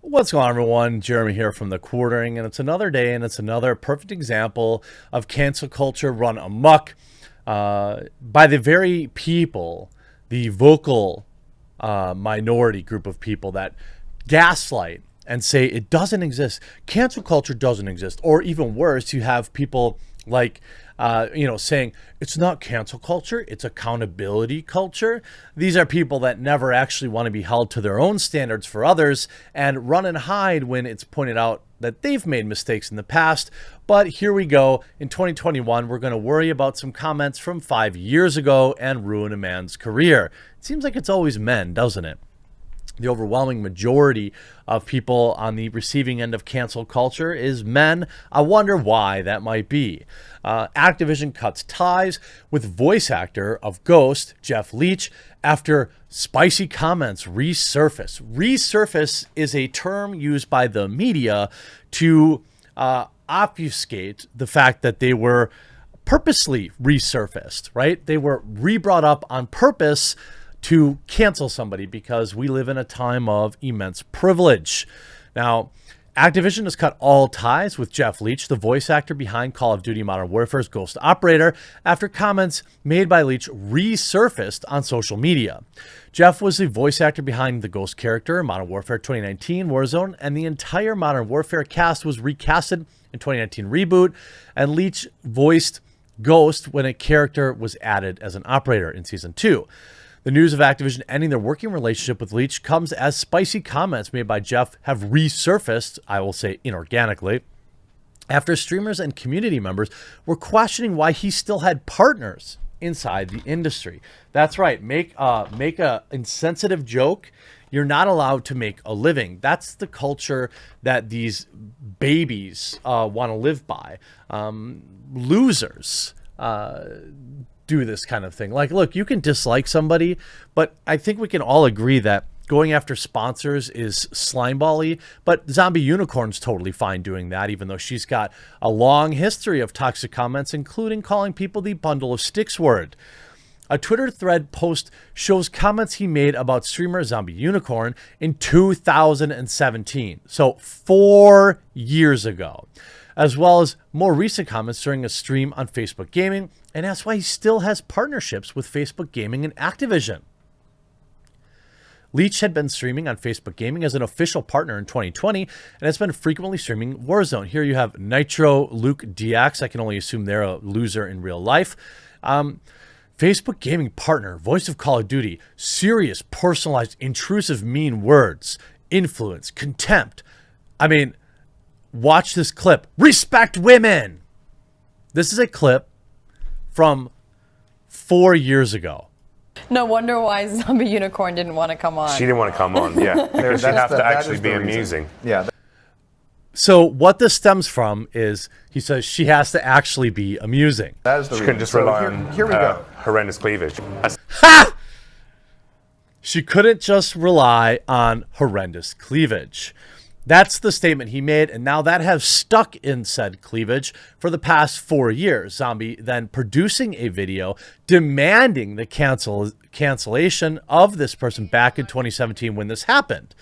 What's going on, everyone? Jeremy here from The Quartering, and it's another day, and it's another perfect example of cancel culture run amok by the very people, the vocal minority group of people that gaslight and say it doesn't exist. Cancel culture doesn't exist. Or even worse, you have people like saying it's not cancel culture, it's accountability culture. These are people that never actually want to be held to their own standards for others and run and hide when it's pointed out that they've made mistakes in the past. But here we go. In 2021, we're going to worry about some comments from 5 years ago and ruin a man's career. It seems like it's always men, doesn't it? The overwhelming majority of people on the receiving end of cancel culture is men. I wonder why that might be. Activision cuts ties with voice actor of Ghost, Jeff Leach, after spicy comments resurface. Resurface is a term used by the media to obfuscate the fact that they were purposely resurfaced, right? They were re-brought up on purpose to cancel somebody because we live in a time of immense privilege. Now, Activision has cut all ties with Jeff Leach, the voice actor behind Call of Duty Modern Warfare's Ghost operator, after comments made by Leach resurfaced on social media. Jeff was the voice actor behind the Ghost character in Modern Warfare 2019 Warzone, and the entire Modern Warfare cast was recasted in 2019 reboot, and Leach voiced Ghost when a character was added as an operator in Season 2. The news of Activision ending their working relationship with Leach comes as spicy comments made by Jeff have resurfaced, I will say inorganically, after streamers and community members were questioning why he still had partners inside the industry. That's right. Make a insensitive joke. You're not allowed to make a living. That's the culture that these babies want to live by. Losers do this kind of thing. Like, look, you can dislike somebody, but I think we can all agree that going after sponsors is slimebally, but ZombiUnicorn's totally fine doing that, even though she's got a long history of toxic comments, including calling people the bundle of sticks word. A Twitter thread post shows comments he made about streamer ZombiUnicorn in 2017, so 4 years ago, as well as more recent comments during a stream on Facebook Gaming, and that's why he still has partnerships with Facebook Gaming and Activision. Leach had been streaming on Facebook Gaming as an official partner in 2020 and has been frequently streaming Warzone. Here you have Nitro Luke DX. I can only assume they're a loser in real life. Facebook Gaming partner, voice of Call of Duty, serious, personalized, intrusive, mean words, influence, contempt. I mean, watch this clip. Respect women. This is a clip from 4 years ago. No wonder why ZombiUnicorn didn't want to come on. She didn't want to come on, yeah. Because she'd have to actually be amusing. Yeah. So what this stems from is he says she has to actually be amusing. That is the She reason. couldn't just rely on Here we go. horrendous cleavage. Ha! She couldn't just rely on horrendous cleavage. That's the statement he made, and now that has stuck in said cleavage for the past 4 years. Zombie then producing a video demanding the cancellation of this person back in 2017 when this happened.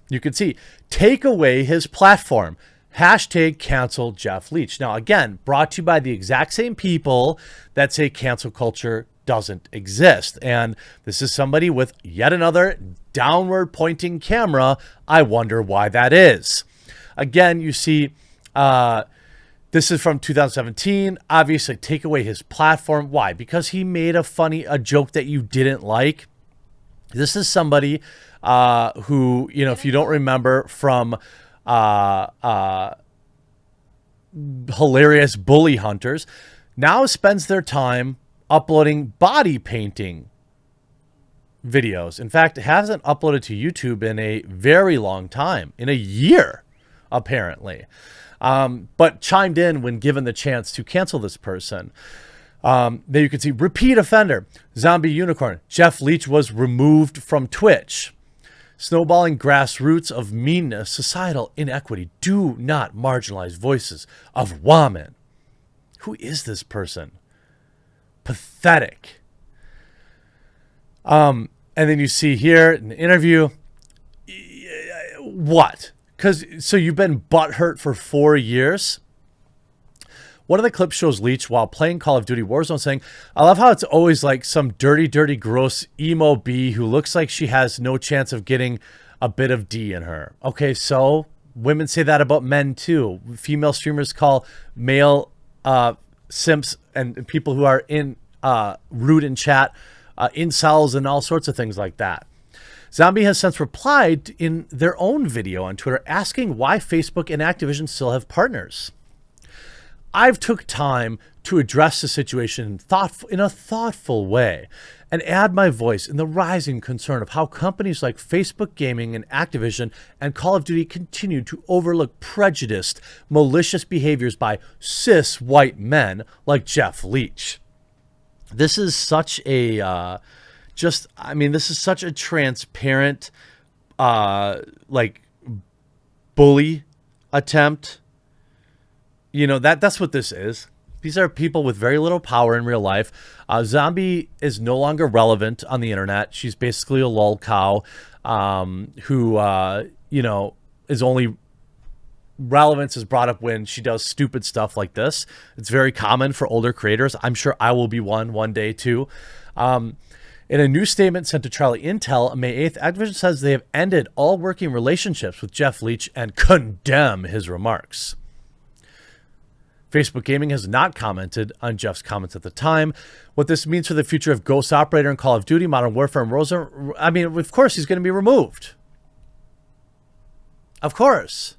You can see, take away his platform. Hashtag cancel Jeff Leach. Now, again, brought to you by the exact same people that say cancel culture doesn't exist. And this is somebody with yet another downward pointing camera. I wonder why that is. Again, you see, this is from 2017. Obviously, take away his platform. Why? Because he made a joke that you didn't like. This is somebody who, if you don't remember from hilarious bully hunters, now spends their time uploading body painting videos. In fact, it hasn't uploaded to YouTube in a very long time, in a year, apparently. But chimed in when given the chance to cancel this person. There you can see repeat offender, ZombiUnicorn. Jeff Leach was removed from Twitch. Snowballing grassroots of meanness, societal inequity. Do not marginalize voices of women. Who is this person? Pathetic. And then you see here in the interview, What? So you've been butthurt for 4 years? One of the clips shows Leach while playing Call of Duty Warzone saying, I love how it's always like some dirty, gross emo bee who looks like she has no chance of getting a bit of D in her. Okay, so women say that about men too. Female streamers call male simps and people who are in rude in chat incels and all sorts of things like that. Zombie has since replied in their own video on Twitter asking why Facebook and Activision still have partners. I've took time to address the situation in a thoughtful way and add my voice in the rising concern of how companies like Facebook Gaming and Activision and Call of Duty continue to overlook prejudiced, malicious behaviors by cis white men like Jeff Leach. This is such a this is such a transparent like bully attempt. You know, that's what this is. These are people with very little power in real life. Zombie is no longer relevant on the internet. She's basically a lol cow who, is only relevance is brought up when she does stupid stuff like this. It's very common for older creators. I'm sure I will be one day too. In a new statement sent to Charlie Intel on May 8th, Activision says they have ended all working relationships with Jeff Leach and condemn his remarks. Facebook Gaming has not commented on Jeff's comments at the time. What this means for the future of Ghost Operator and Call of Duty, Modern Warfare, and Warzone, I mean, of course he's going to be removed. Of course.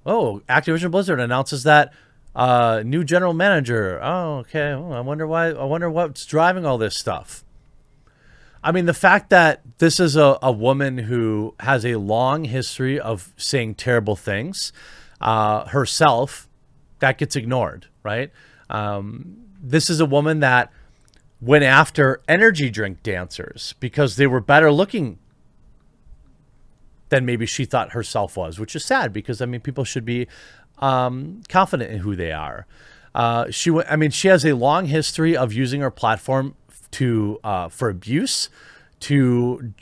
Oh, Activision Blizzard announces that new general manager. Oh, okay. Oh, I wonder what's driving all this stuff. I mean, the fact that this is a woman who has a long history of saying terrible things herself, that gets ignored, right? This is a woman that went after energy drink dancers because they were better looking than maybe she thought herself was, which is sad because, I mean, people should be confident in who they are. She has a long history of using her platform for abuse, to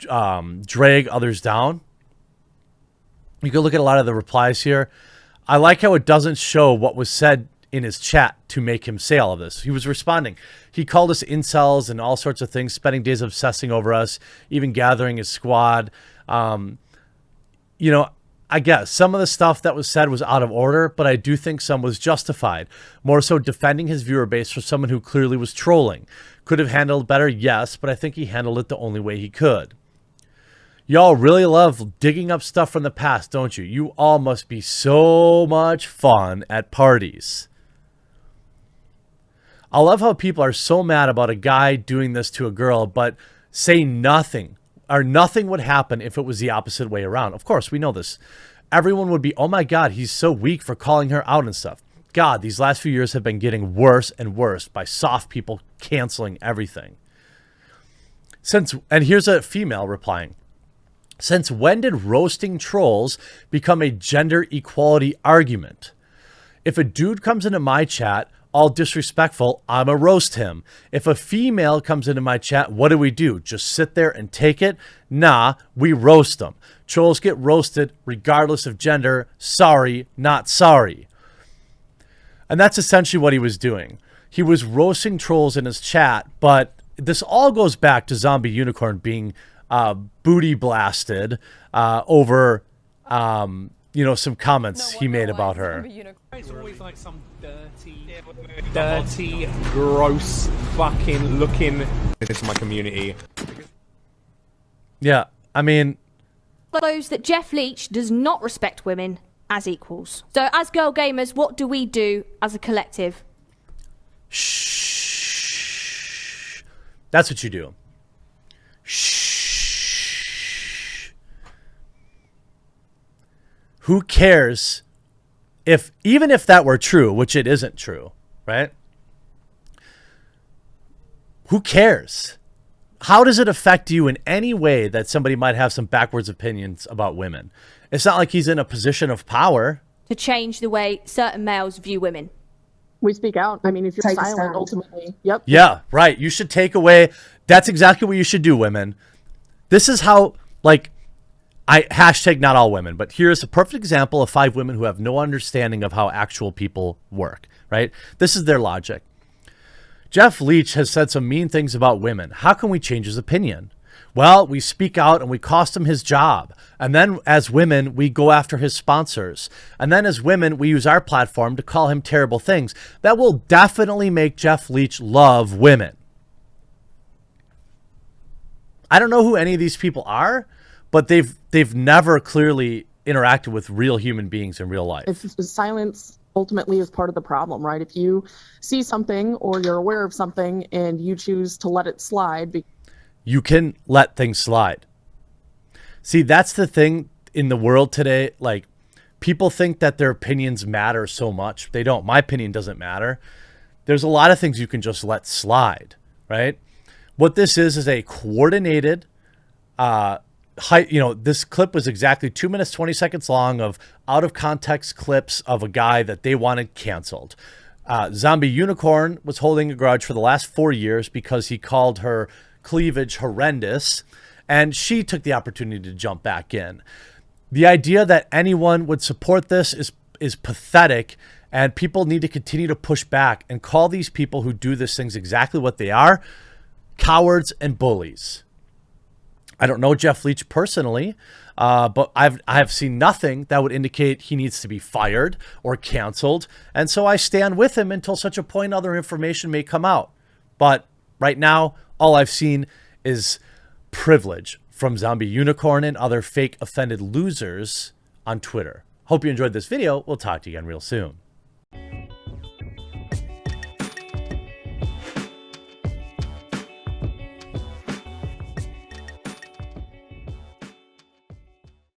drag others down. You can look at a lot of the replies here. I like how it doesn't show what was said in his chat to make him say all of this. He was responding. He called us incels and all sorts of things, spending days obsessing over us, even gathering his squad. I guess some of the stuff that was said was out of order, but I do think some was justified. More so defending his viewer base for someone who clearly was trolling. Could have handled better, yes, but I think he handled it the only way he could. Y'all really love digging up stuff from the past, don't you? You all must be so much fun at parties. I love how people are so mad about a guy doing this to a girl, but say nothing, or nothing would happen if it was the opposite way around. Of course, we know this. Everyone would be, oh my God, he's so weak for calling her out and stuff. God, these last few years have been getting worse and worse by soft people canceling everything. And here's a female replying. Since when did roasting trolls become a gender equality argument? If a dude comes into my chat, all disrespectful, I'ma roast him. If a female comes into my chat, what do? Just sit there and take it? Nah, we roast them. Trolls get roasted regardless of gender. Sorry, not sorry. And that's essentially what he was doing. He was roasting trolls in his chat, but this all goes back to ZombiUnicorn being booty blasted over some comments he made about her. It's always like some dirty, gross, fucking looking into my community. Yeah, I mean, follows that Jeff Leach does not respect women as equals. So as girl gamers, what do we do as a collective? Shh. That's what you do. Shh. Who cares even if that were true, which it isn't true, right? Who cares? How does it affect you in any way that somebody might have some backwards opinions about women? It's not like he's in a position of power. To change the way certain males view women. We speak out. I mean, if you're silent, ultimately. Yep. Yeah, right. You should take away. That's exactly what you should do, women. This is how, hashtag not all women, but here's a perfect example of 5 women who have no understanding of how actual people work, right? This is their logic. Jeff Leach has said some mean things about women. How can we change his opinion? Well, we speak out and we cost him his job. And then as women, we go after his sponsors. And then as women, we use our platform to call him terrible things. That will definitely make Jeff Leach love women. I don't know who any of these people are, but they've never clearly interacted with real human beings in real life. If silence ultimately is part of the problem, right? If you see something or you're aware of something and you choose to let it slide. You can let things slide. See, that's the thing in the world today. Like, people think that their opinions matter so much. They don't. My opinion doesn't matter. There's a lot of things you can just let slide, right? What this is a coordinated, this clip was exactly 2 minutes, 20 seconds long of out of context clips of a guy that they wanted canceled. ZombiUnicorn was holding a grudge for the last 4 years because he called her cleavage horrendous, and she took the opportunity to jump back in. The idea that anyone would support this is pathetic, and people need to continue to push back and call these people who do these things exactly what they are: cowards and bullies. I don't know Jeff Leach personally, but I have seen nothing that would indicate he needs to be fired or canceled. And so I stand with him until such a point other information may come out. But right now, all I've seen is privilege from ZombiUnicorn and other fake offended losers on Twitter. Hope you enjoyed this video. We'll talk to you again real soon.